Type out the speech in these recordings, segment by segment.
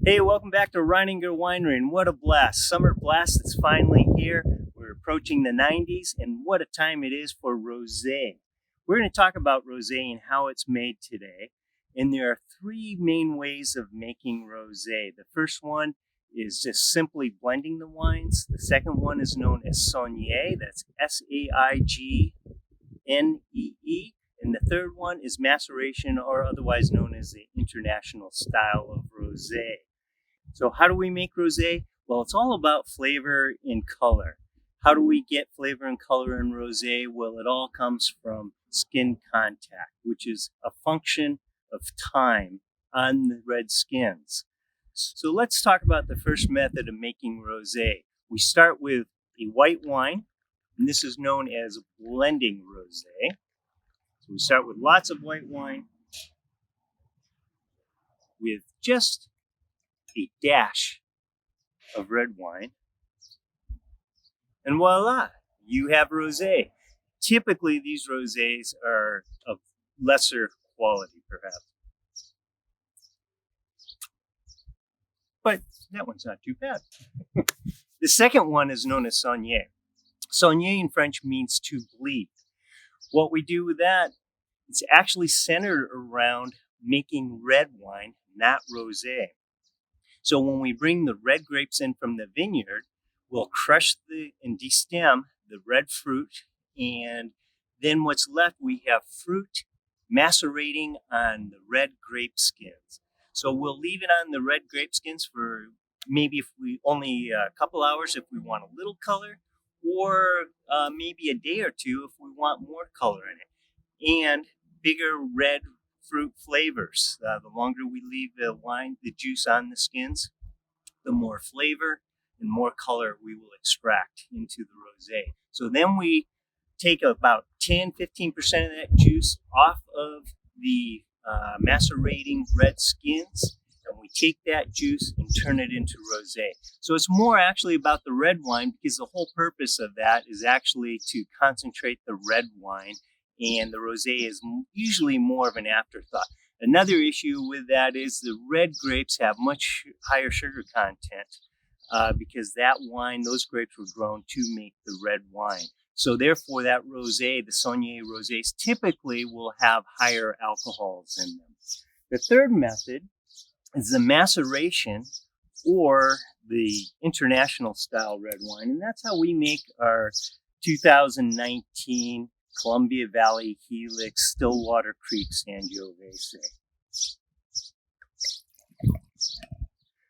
Hey, welcome back to Reininger Winery, and what a blast. Summer blast is finally here. We're approaching the 90s, and what a time it is for rosé. We're going to talk about rosé and how it's made today. And there are three main ways of making rosé. The first one is just simply blending the wines. The second one is known as saigner, that's Saignee. And the third one is maceration, or otherwise known as the international style of rosé. So how do we make rosé? Well, it's all about flavor and color. How do we get flavor and color in rosé? Well, it all comes from skin contact, which is a function of time on the red skins. So let's talk about the first method of making rosé. We start with a white wine, and this is known as blending rosé. So we start with lots of white wine with just a dash of red wine, and voila, you have rosé. Typically, these rosés are of lesser quality, perhaps, but that one's not too bad. The second one is known as saigner. Saigner in French means to bleed. What we do with that, it's actually centered around making red wine, not rosé. So when we bring the red grapes in from the vineyard, we'll crush and destem the red fruit, and then what's left, we have fruit macerating on the red grape skins. So we'll leave it on the red grape skins for maybe if we only a couple hours if we want a little color, or maybe a day or two if we want more color in it. And bigger red fruit flavors. The longer we leave the juice on the skins, the more flavor and more color we will extract into the rosé. So then we take about 10-15% of that juice off of the macerating red skins, and we take that juice and turn it into rosé. So it's more actually about the red wine, because the whole purpose of that is actually to concentrate the red wine, and the rosé is usually more of an afterthought. Another issue with that is the red grapes have much higher sugar content because those grapes were grown to make the red wine. So therefore that rosé, the saigner rosés, typically will have higher alcohols in them. The third method is the maceration, or the international style red wine, and that's how we make our 2019 Columbia Valley Helix Stillwater Creek Sangiovese.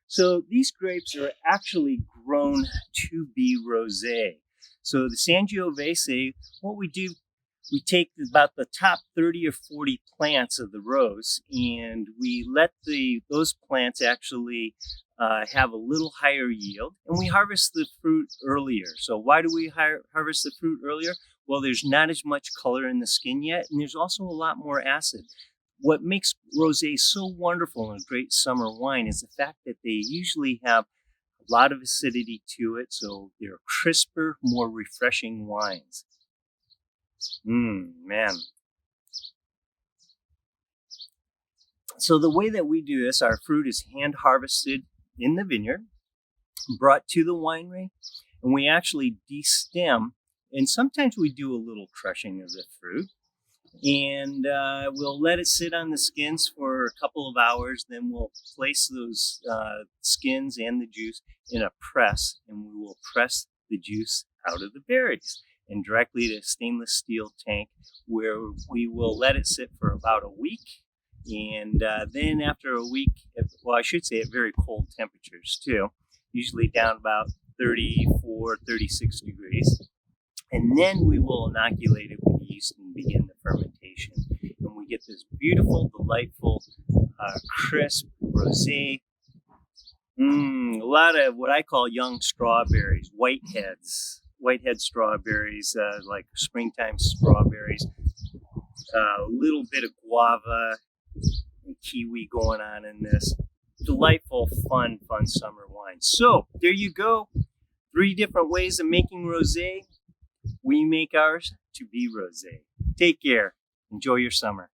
So these grapes are actually grown to be rosé. So the Sangiovese, what we do, we take about the top 30 or 40 plants of the rose, and we let those plants actually have a little higher yield, and we harvest the fruit earlier. So why do we harvest the fruit earlier? Well, there's not as much color in the skin yet, and there's also a lot more acid. What makes rosé so wonderful and a great summer wine is the fact that they usually have a lot of acidity to it, so they're crisper, more refreshing wines. Man. So the way that we do this, our fruit is hand harvested in the vineyard, brought to the winery, and we actually destem. And sometimes we do a little crushing of the fruit, and we'll let it sit on the skins for a couple of hours. Then we'll place those skins and the juice in a press, and we will press the juice out of the berries and directly to a stainless steel tank, where we will let it sit for about a week. And then after a week, I should say at very cold temperatures too, usually down about 34, 36 degrees. And then we will inoculate it with yeast and begin the fermentation. And we get this beautiful, delightful, crisp rosé. A lot of what I call young strawberries, whitehead strawberries, like springtime strawberries. A little bit of guava and kiwi going on in this. Delightful, fun summer wine. So there you go. 3 different ways of making rosé. We make ours to be rosé. Take care. Enjoy your summer.